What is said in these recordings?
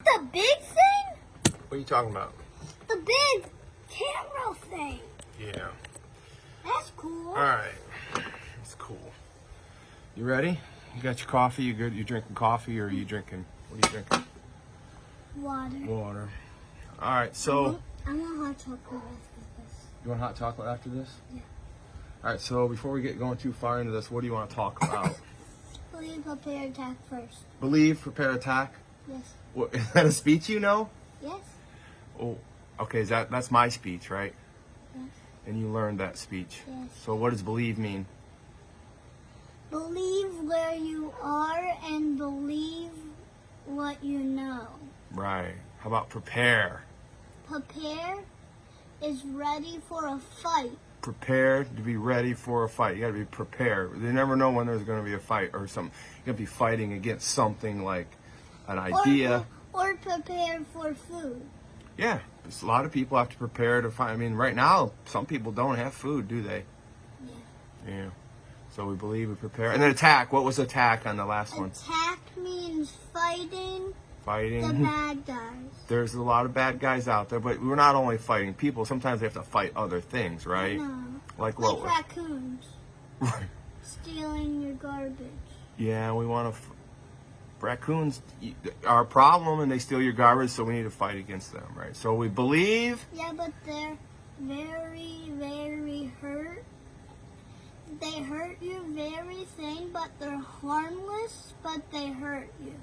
The big thing? What are you talking about? The big camera thing. Yeah. That's cool. All right. It's cool. You ready? You got your coffee? You good? You drinking coffee or are you drinking? What are you drinking? Water. Water. All right. So. I want hot chocolate after this. You want hot chocolate after this? Yeah. All right. So before we get going too far into this, what do you want to talk about? Believe, prepare, attack first. Believe, prepare, attack. Yes. What, is that a speech you know? Yes. Oh, okay. That's my speech, right? Yes. And you learned that speech. Yes. So what does believe mean? Believe where you are and believe what you know. Right. How about prepare? Prepare is ready for a fight. Prepare to be ready for a fight. You got to be prepared. You never know when there's going to be a fight or something. You got to be fighting against something like an idea. Or prepare for food. Yeah. A lot of people have to prepare to fight. I mean, right now, some people don't have food, do they? Yeah. Yeah. So we believe, we prepare. And then attack. What was attack on the last one? Attack means fighting Fighting. the bad guys. There's a lot of bad guys out there, but we're not only fighting people. Sometimes they have to fight other things, right? No. Like what? Like raccoons. Right. Stealing your garbage. Yeah, we want to. Raccoons are a problem, and they steal your garbage, so we need to fight against them, right? So we believe. Yeah, but they're very, very hurt. They hurt you very thin, but they're harmless, but they hurt you.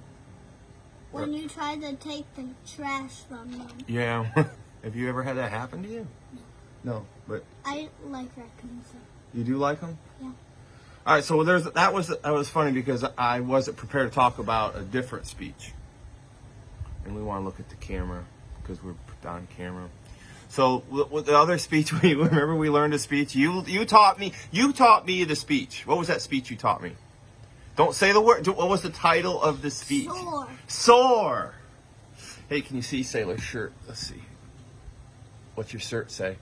When you try to take the trash from them. Yeah. Have you ever had that happen to you? No. No, but I like raccoons. you do like them? Yeah. All right, so that was funny because I wasn't prepared to talk about a different speech, and we want to look at the camera because we're on camera. So with the other speech, we learned a speech. You taught me the speech. What was that speech you taught me? Don't say the word. What was the title of the speech? S.O.A.R. S.O.A.R. Hey, can you see Sailor's shirt? Let's see. What's your shirt say?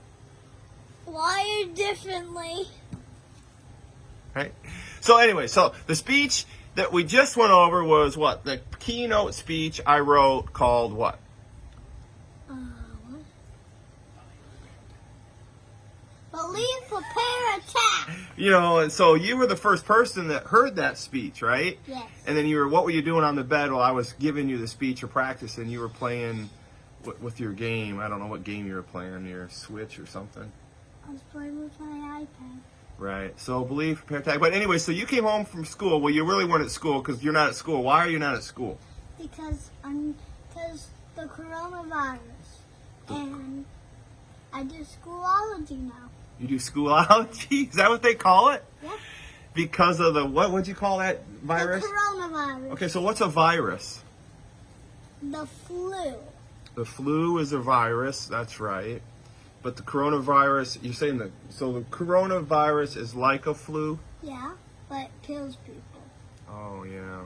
Wired differently. Right. So anyway, so the speech that we just went over was what? The keynote speech I wrote called what? What? Believe, prepare, attack. You know, and so you were the first person that heard that speech, right? Yes. And then what were you doing on the bed while I was giving you the speech or practice, and you were playing with your game? I don't know what game you were playing, your Switch or something. I was playing with my iPad. Right. So believe, prepare, attack. But anyway, so you came home from school. Well, you really weren't at school because you're not at school. Why are you not at school? Because the coronavirus. And I do schoolology now. You do schoolology? Is that what they call it? Yeah. Because of the, what would you call that virus? The coronavirus. Okay, so what's a virus? The flu. The flu is a virus, that's right. But the coronavirus, you're saying so the coronavirus is like a flu? Yeah, but it kills people. Oh, yeah.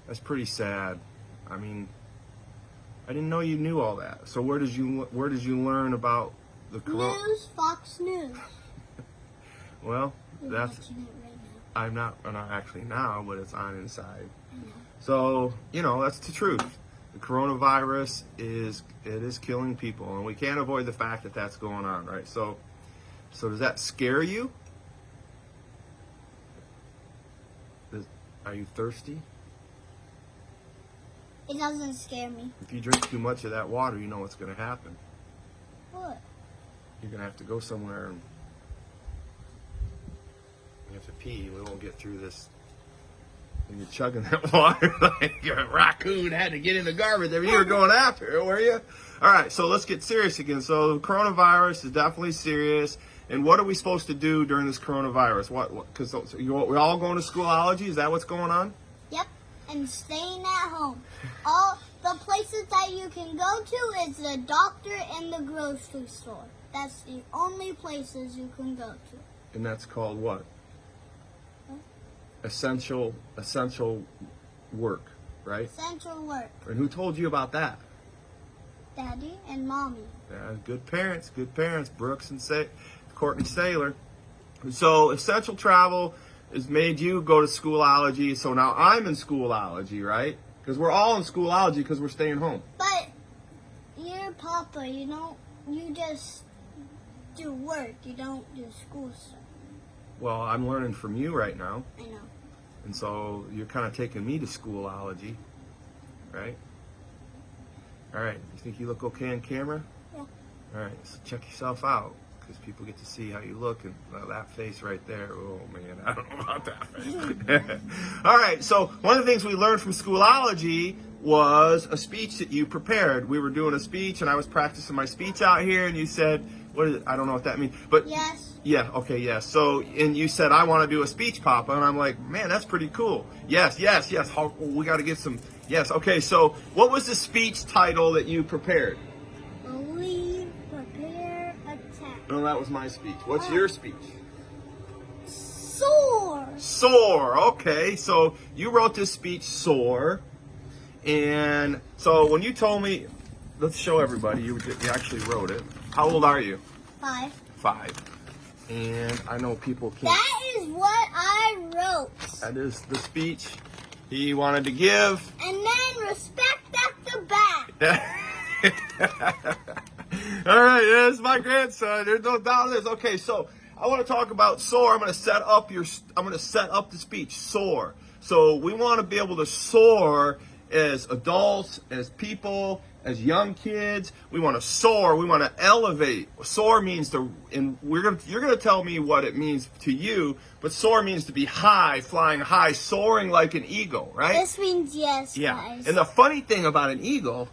That's pretty sad. I mean, I didn't know you knew all that. So where did you learn about the corona? News, Fox News. Well, You're that's watching it right now. I'm not actually now, but it's on inside. I know. So, that's the truth. The coronavirus is killing people, and we can't avoid the fact that that's going on, right? So does that scare you? Are you thirsty? It doesn't scare me. If you drink too much of that water, you know what's going to happen. What? You're going to have to go somewhere and you have to pee. We won't get through this. And you're chugging that water like a raccoon had to get in the garbage. I mean, you were going after it, were you? All right, so let's get serious again. So the coronavirus is definitely serious. And what are we supposed to do during this coronavirus? Because we're all going to schoolology? Is that what's going on? Yep, and staying at home. All the places that you can go to is the doctor and the grocery store. That's the only places you can go to. And that's called what? Essential work, right? Essential work. And who told you about that? Daddy and Mommy. Yeah, good parents, Brooks and Courtney Saylor. So essential travel has made you go to schoolology. So now I'm in schoolology, right? Because we're all in Schoolology because we're staying home. But you're Papa, you just do work, you don't do school stuff. Well, I'm learning from you right now. I know. And so you're kind of taking me to Schoolology, right? All right. You think you look okay on camera? Yeah. All right. So check yourself out because people get to see how you look. And that face right there, oh, man, I don't know about that face. All right. So one of the things we learned from Schoolology was a speech that you prepared. We were doing a speech, and I was practicing my speech out here, and you said, what is it? I don't know what that means. But Yes. yeah, okay, yes. So, and you said, I want to do a speech, Papa. And I'm like, man, that's pretty cool. Yes. We got to get some. Yes, okay. So, what was the speech title that you prepared? Believe, prepare, attack. No, that was my speech. What's your speech? S.O.A.R. S.O.A.R. Okay, so you wrote this speech, S.O.A.R. And so when you told me, let's show everybody, you actually wrote it. How old are you? 5. 5. And I know people can't. That is what I wrote. That is the speech he wanted to give. And then respect at the back. All right, that's my grandson. There's no doubt this. Okay, so I want to talk about S.O.A.R. I'm going to set up the speech. S.O.A.R. So we want to be able to soar as adults, as people, as young kids. We want to soar. We want to elevate. Soar means and you're gonna tell me what it means to you. But soar means to be high, flying high, soaring like an eagle, right? This means yes, Yeah. guys. And the funny thing about an eagle,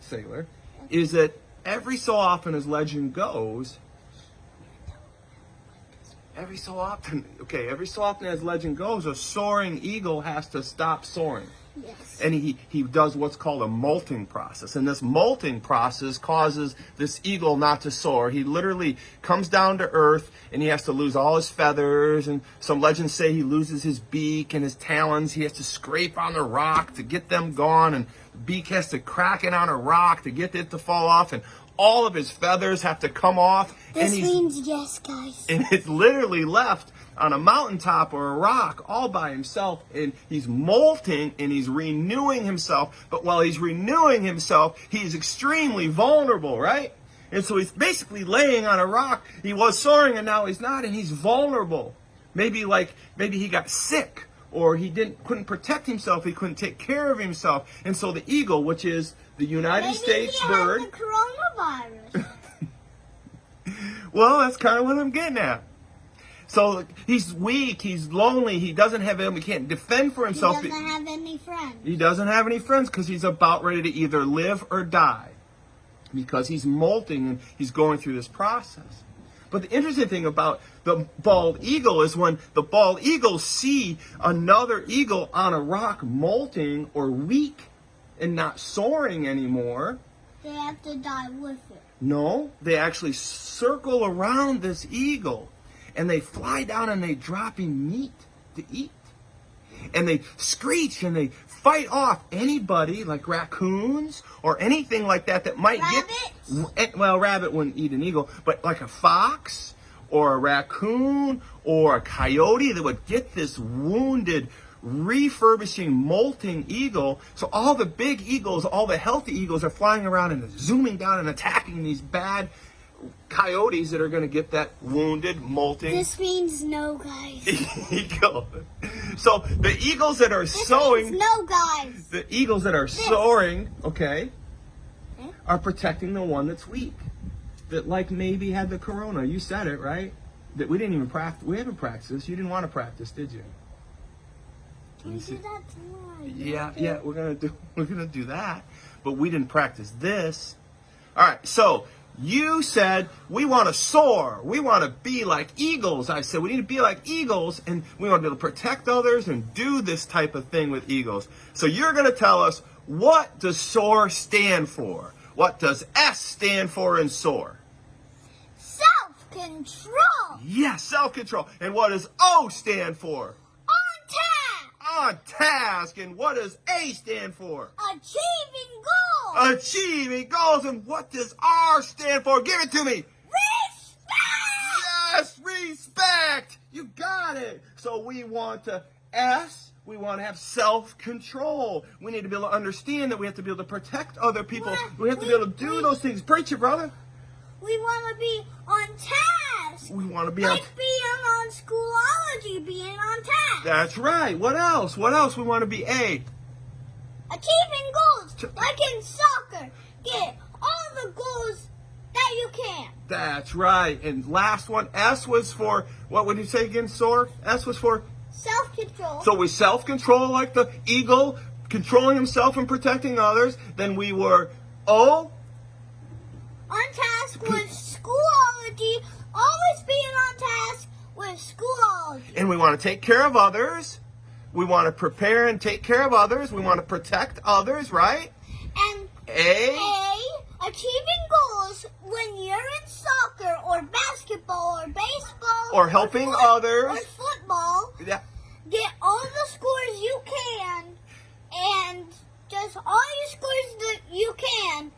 sailor, is that every so often, as legend goes, every so often as legend goes, a soaring eagle has to stop soaring. Yes. And he does what's called a molting process. And this molting process causes this eagle not to soar. He literally comes down to earth and he has to lose all his feathers. And some legends say he loses his beak and his talons. He has to scrape on the rock to get them gone. And the beak has to crack it on a rock to get it to fall off. And all of his feathers have to come off. This means yes, guys. And it's literally left on a mountaintop or a rock all by himself, and he's molting and he's renewing himself. But while he's renewing himself, he's extremely vulnerable, right? And so he's basically laying on a rock. He was soaring and now he's not, and he's vulnerable. Maybe he got sick, or he couldn't protect himself, he couldn't take care of himself. And so the eagle, which is the United States bird. Maybe he had the coronavirus. Well, that's kind of what I'm getting at. So he's weak, he's lonely, he can't defend for himself. He doesn't have any friends. He doesn't have any friends because he's about ready to either live or die. Because he's molting and he's going through this process. But the interesting thing about the bald eagle is when the bald eagles see another eagle on a rock molting or weak and not soaring anymore, they have to die with it. no, they actually circle around this eagle. And they fly down and they drop him meat to eat. And they screech and they fight off anybody like raccoons or anything like that might Rabbits? Well, rabbit wouldn't eat an eagle, but like a fox or a raccoon or a coyote that would get this wounded, refurbishing, molting eagle. So all the big eagles, all the healthy eagles are flying around and zooming down and attacking these bad coyotes that are going to get that wounded, molting This means no, guys. eagle. So the eagles that are soaring, No, guys. the eagles that are soaring, okay, are protecting the one that's weak, that maybe had the corona. You said it, right? That we didn't even practice. We haven't practiced this. You didn't want to practice, did you? We do that tomorrow. Yeah, we're gonna do that, but we didn't practice this. All right, so. You said we want to soar. We want to be like eagles. I said we need to be like eagles, and we want to be able to protect others and do this type of thing with eagles. So you're going to tell us, what does S.O.A.R stand for? What does S stand for in S.O.A.R? Self-control. Yes, self-control. And what does O stand for? On task. On task. And what does A stand for? Achieving goals. Achieving goals. And what does R stand for? Give it to me. Respect. Yes, respect. You got it. So we want to S. We want to have self-control. We need to be able to understand that we have to be able to protect other people. We have to be able to do those things. Preach it, brother. We want to be on task. We want to be like being on Schoolology, being on task. That's right. What else? What else? We want to be achieving goals, like in soccer. Get all the goals that you can. That's right. And last one, S was for, what would you say again, S.O.A.R? S was for? Self-control. So we self-control like the eagle, controlling himself and protecting others. Then we were O? On task with Schoolology. Always being on task with Schoolology. And we want to take care of others. We want to prepare and take care of others. We want to protect others, right? And achieving goals when you're in soccer or basketball or baseball or helping others or football. Yeah. Get all the scores you can, and just all your scores that you can,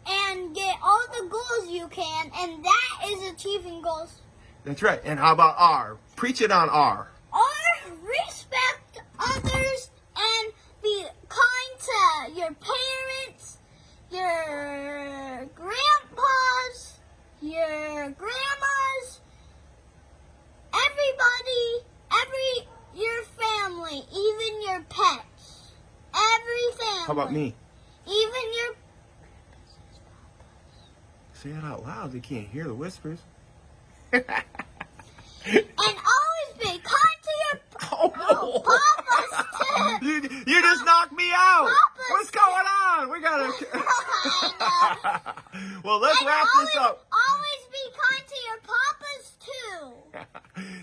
and get all the goals you can, and that is achieving goals. That's right. And how about R? Preach it on R. R, respect others and be kind to your parents, your grandpas, your grandmas, everybody, your family, even your pets, every family. How about me? Even your... Say it out loud. They can't hear the whispers. And always be kind to your... Papa's too. You just knocked me out. Papa's What's going on? We gotta... Well, let's wrap this up. Always be kind to your papas too.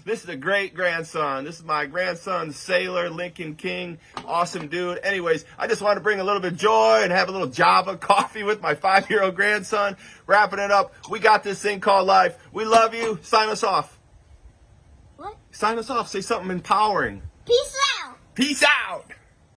This is a great grandson. This is my grandson, Sailor Lincoln King. Awesome dude. Anyways, I just wanted to bring a little bit of joy and have a little Java coffee with my 5-year-old grandson. Wrapping it up. We got this thing called life. We love you. Sign us off. What? Sign us off. Say something empowering. Peace out. Peace out.